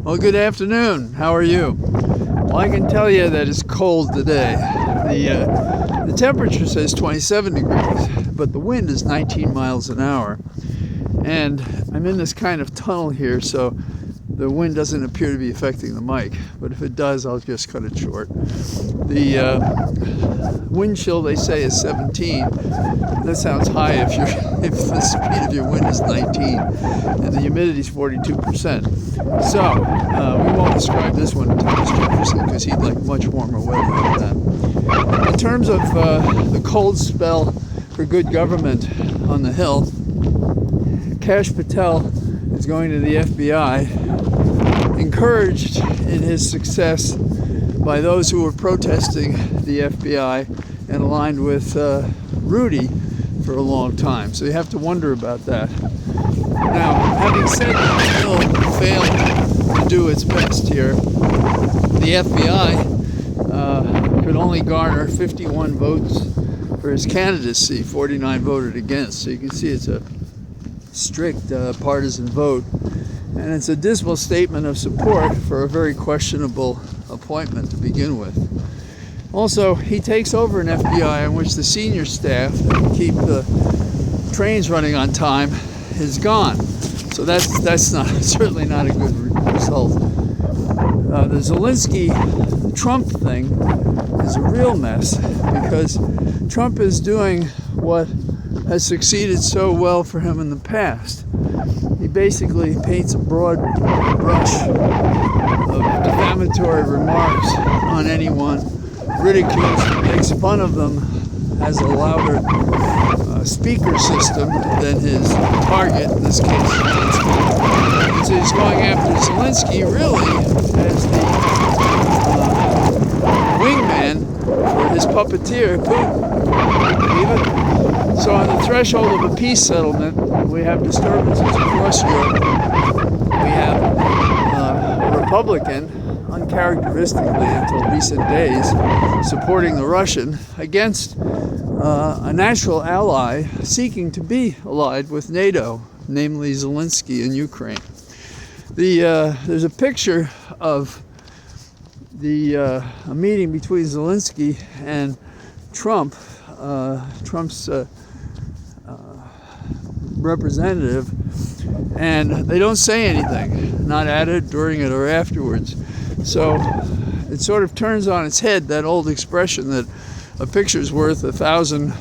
Well, good afternoon. How are you? Well, I can tell you that it's cold today. The temperature says 27 degrees, but the wind is 19 miles an hour. And I'm in this kind of tunnel here, so the wind doesn't appear to be affecting the mic. But if it does, I'll just cut it short. The wind chill, they say, is 17. That sounds high if the speed of your wind is 19 and the humidity is 42%. So we won't describe this one to Thomas Jefferson because he'd like much warmer weather than that. In terms of the cold spell for good government on the Hill, Kash Patel is going to the FBI, encouraged in his success by those who were protesting the FBI and aligned with Rudy for a long time. So you have to wonder about that. Now, having said that the Hill failed to do its best here, the FBI could only garner 51 votes for his candidacy, 49 voted against. So you can see it's a strict partisan vote, and it's a dismal statement of support for a very questionable appointment to begin with. Also, he takes over an FBI in which the senior staff that keep the trains running on time is gone. So that's not certainly not a good result. The Zelensky-Trump thing is a real mess because Trump is doing what has succeeded so well for him in the past. He basically paints a broad brush of defamatory remarks on anyone, ridicules them, makes fun of them, has a louder speaker system than his target, in this case Zelensky. And so he's going after Zelensky really as the wingman for his puppeteer, Putin. Even so, on the threshold of a peace settlement, we have disturbances across Europe. We have a Republican, uncharacteristically until recent days, supporting the Russian against a natural ally seeking to be allied with NATO, namely Zelensky in Ukraine. There's a picture of a meeting between Zelensky and Trump, Trump's representative, and they don't say anything, not at it, during it, or afterwards. So it sort of turns on its head that old expression that a picture's worth 1,000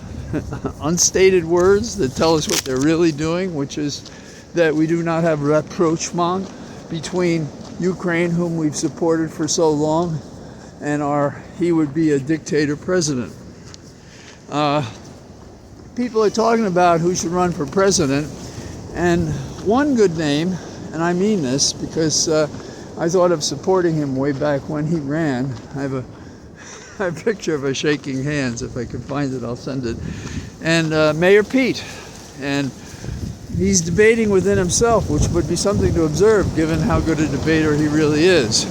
unstated words that tell us what they're really doing, which is that we do not have rapprochement between Ukraine, whom we've supported for so long, and he would be a dictator president. People are talking about who should run for president, and one good name, and I mean this because I thought of supporting him way back when he ran. I have a picture of us shaking hands. If I can find it, I'll send it. And Mayor Pete, and he's debating within himself, which would be something to observe given how good a debater he really is.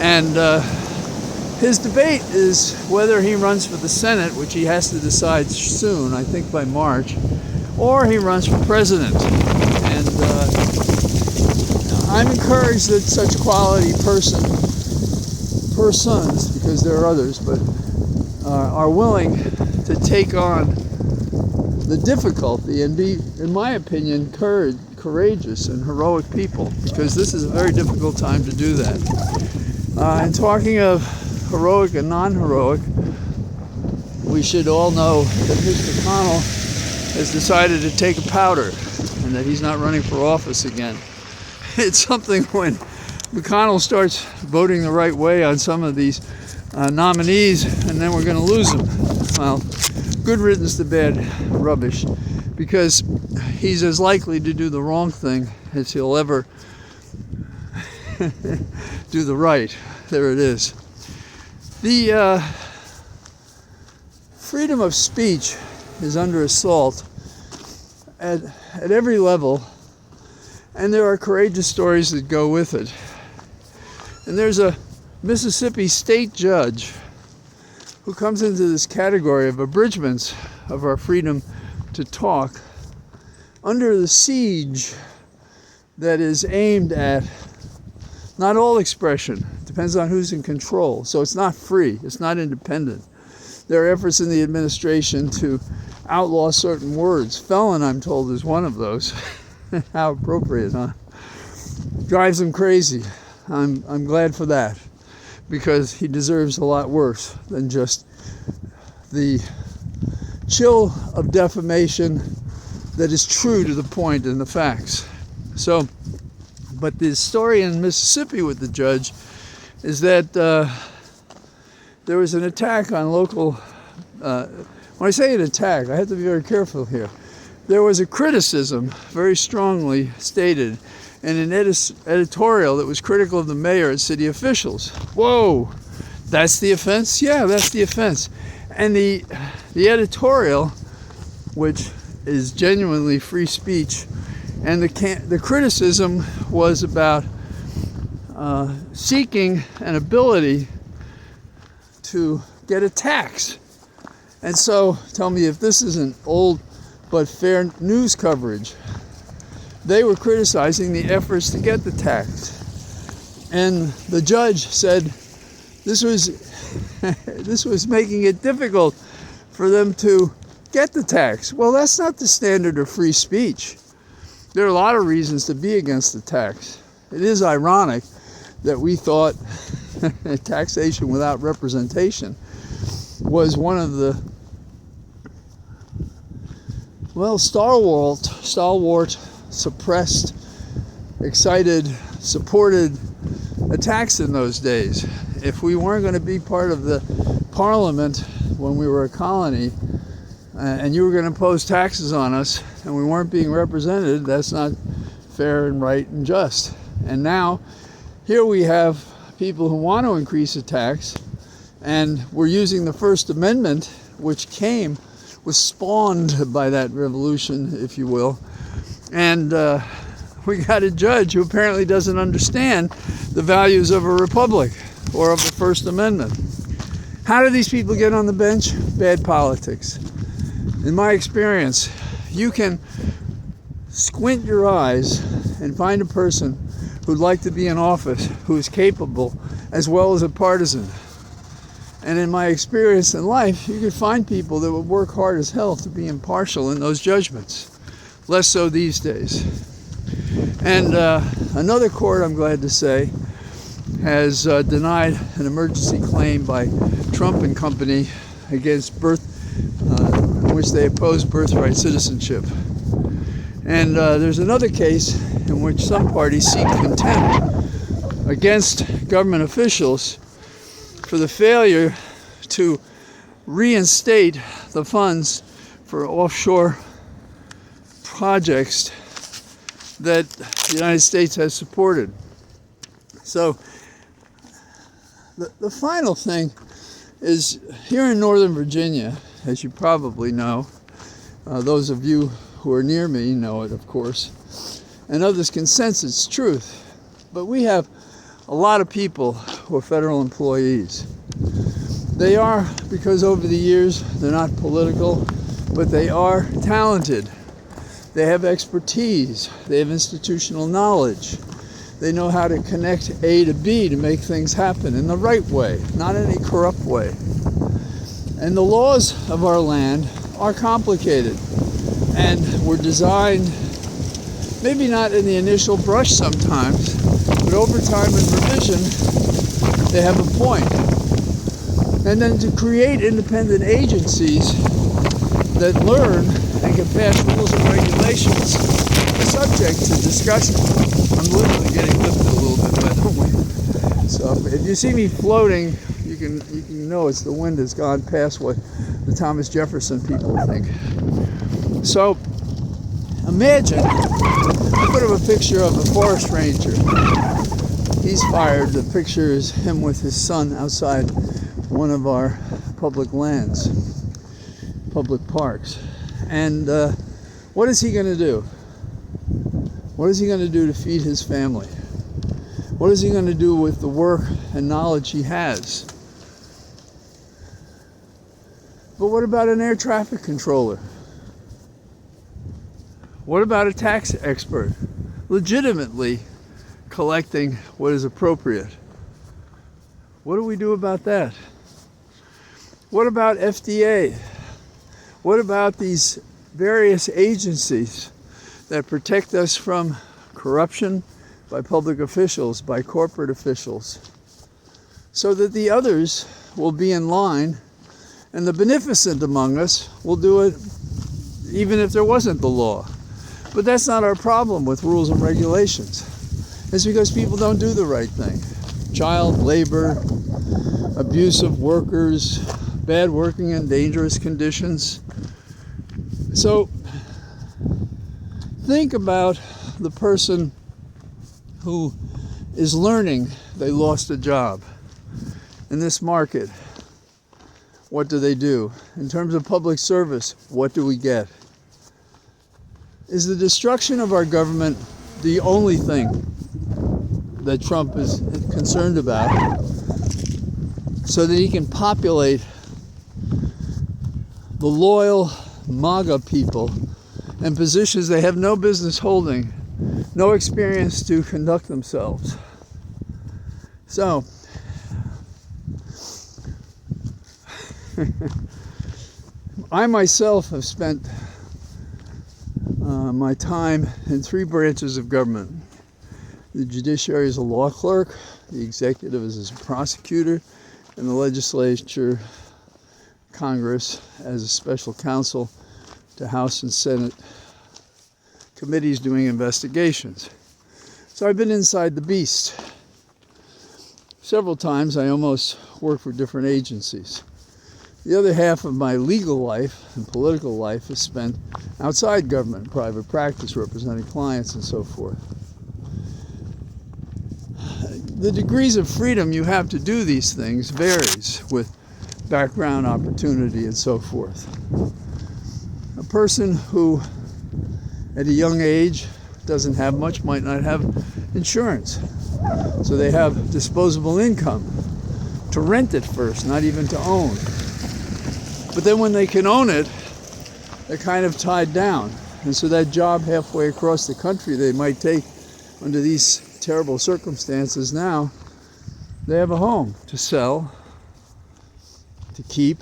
And his debate is whether he runs for the Senate, which he has to decide soon, I think by March, or he runs for president. And I'm encouraged that such quality persons, because there are others, but are willing to take on the difficulty and be, in my opinion, courageous and heroic people, because this is a very difficult time to do that. And talking of heroic and non-heroic, we should all know that Mr. McConnell has decided to take a powder and that he's not running for office again. It's something when McConnell starts voting the right way on some of these nominees, and then we're going to lose them. Well, good riddance to bad rubbish, because he's as likely to do the wrong thing as he'll ever do the right. There it is. The freedom of speech is under assault at every level, and there are courageous stories that go with it. And there's a Mississippi state judge who comes into this category of abridgments of our freedom to talk under the siege that is aimed at Not all expression. It depends on who's in control. So it's not free. It's not independent. There are efforts in the administration to outlaw certain words. Felon, I'm told, is one of those. How appropriate, huh? Drives him crazy. I'm glad for that, because he deserves a lot worse than just the chill of defamation that is true to the point in the facts. So, but the story in Mississippi with the judge is that there was an attack on local, when I say an attack, I have to be very careful here. There was a criticism, very strongly stated, in an editorial that was critical of the mayor and city officials. Whoa, that's the offense? Yeah, that's the offense. And the editorial, which is genuinely free speech, and the criticism was about seeking an ability to get a tax. And so, tell me if this isn't old but fair news coverage. They were criticizing the efforts to get the tax. And the judge said this was making it difficult for them to get the tax. Well, that's not the standard of free speech. There are a lot of reasons to be against the tax. It is ironic that we thought taxation without representation was one of the, well, stalwart, suppressed, excited, supported attacks in those days. If we weren't going to be part of the parliament when we were a colony, and you were going to impose taxes on us, and we weren't being represented, that's not fair and right and just. And now, here we have people who want to increase the tax, and we're using the First Amendment, which was spawned by that revolution, if you will. And we got a judge who apparently doesn't understand the values of a republic or of the First Amendment. How do these people get on the bench? Bad politics. In my experience, you can squint your eyes and find a person who'd like to be in office, who is capable, as well as a partisan. And in my experience in life, you could find people that would work hard as hell to be impartial in those judgments. Less so these days. And another court, I'm glad to say, has denied an emergency claim by Trump and company against in which they oppose birthright citizenship. And there's another case in which some parties seek contempt against government officials for the failure to reinstate the funds for offshore projects that the United States has supported. So the final thing is, here in Northern Virginia, as you probably know, those of you who are near me know it, of course, and others can sense its truth, but we have a lot of people who are federal employees. They are, because over the years they're not political, but they are talented. They have expertise. They have institutional knowledge. They know how to connect A to B to make things happen in the right way, not in a corrupt way. And the laws of our land are complicated and were designed, maybe not in the initial brush sometimes, but over time and revision, they have a point. And then to create independent agencies that learn and can pass rules and regulations subject to discussion. I'm literally getting lifted a little bit by the wind. So if you see me floating, you can know it's the wind has gone past what the Thomas Jefferson people think. So imagine, I put up a picture of a forest ranger. He's fired. The picture is him with his son outside one of our public lands, public parks. And what is he going to do? What is he going to do to feed his family? What is he going to do with the work and knowledge he has? But what about an air traffic controller? What about a tax expert? Legitimately collecting what is appropriate. What do we do about that? What about FDA? What about these various agencies that protect us from corruption by public officials, by corporate officials, so that the others will be in line and the beneficent among us will do it even if there wasn't the law? But that's not our problem with rules and regulations. It's because people don't do the right thing. Child labor, abusive workers, bad working and dangerous conditions. So think about the person who is learning they lost a job. In this market, what do? In terms of public service, what do we get? Is the destruction of our government the only thing that Trump is concerned about so that he can populate the loyal MAGA people in positions they have no business holding, no experience to conduct themselves? So, I myself have spent my time in 3 branches of government. The judiciary is a law clerk, the executive is a prosecutor, and the legislature, Congress, as a special counsel to House and Senate committees doing investigations. So I've been inside the beast. Several times I almost worked for different agencies. The other half of my legal life and political life is spent outside government, private practice, representing clients and so forth. The degrees of freedom you have to do these things varies with background, opportunity, and so forth. A person who at a young age doesn't have much might not have insurance. So they have disposable income to rent it first, not even to own. But then when they can own it, they're kind of tied down. And so that job halfway across the country they might take under these terrible circumstances now, they have a home to sell, to keep,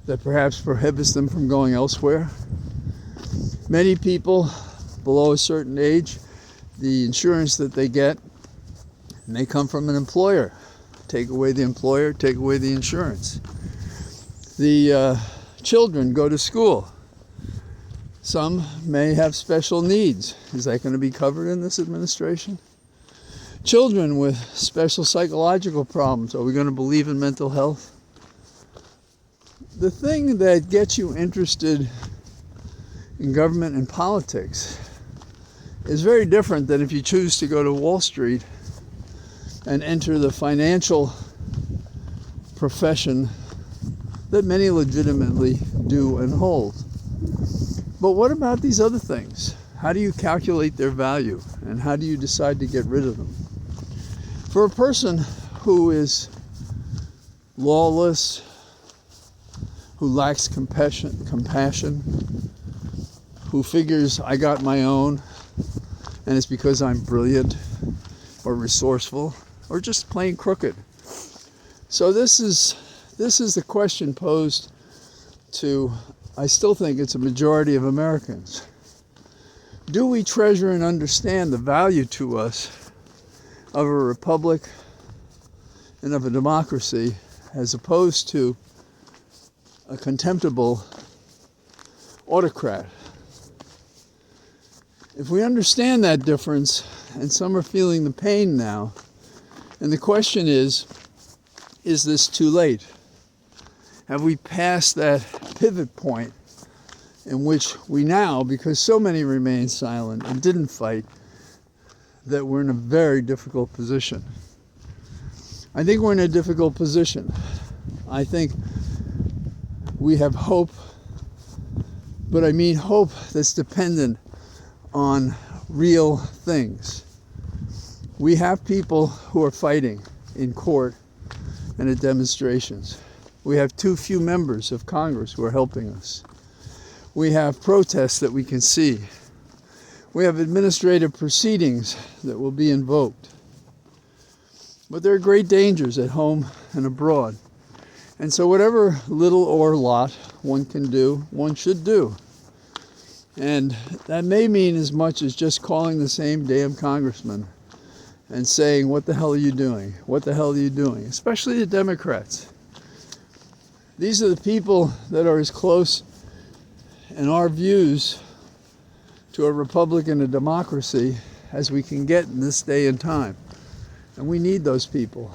that perhaps prohibits them from going elsewhere. Many people below a certain age, the insurance that they get may come from an employer. Take away the employer, take away the insurance. The children go to school. Some may have special needs. Is that going to be covered in this administration? Children with special psychological problems. Are we going to believe in mental health? The thing that gets you interested in government and politics is very different than if you choose to go to Wall Street and enter the financial profession that many legitimately do and hold. But what about these other things? How do you calculate their value, and how do you decide to get rid of them? For a person who is lawless, who lacks compassion, who figures I got my own and it's because I'm brilliant or resourceful or just plain crooked. So this is the question posed to, I still think it's a majority of Americans. Do we treasure and understand the value to us of a republic and of a democracy as opposed to a contemptible autocrat? If we understand that difference, and some are feeling the pain now, and the question is this too late? Have we passed that pivot point in which we now, because so many remain silent and didn't fight, that we're in a very difficult position? I think we're in a difficult position. I think we have hope, but I mean hope that's dependent on real things. We have people who are fighting in court and at demonstrations. We have too few members of Congress who are helping us. We have protests that we can see. We have administrative proceedings that will be invoked. But there are great dangers at home and abroad. And so whatever little or lot one can do, one should do. And that may mean as much as just calling the same damn congressman and saying, what the hell are you doing? What the hell are you doing? Especially the Democrats. These are the people that are as close in our views to a republic and a democracy as we can get in this day and time. And we need those people.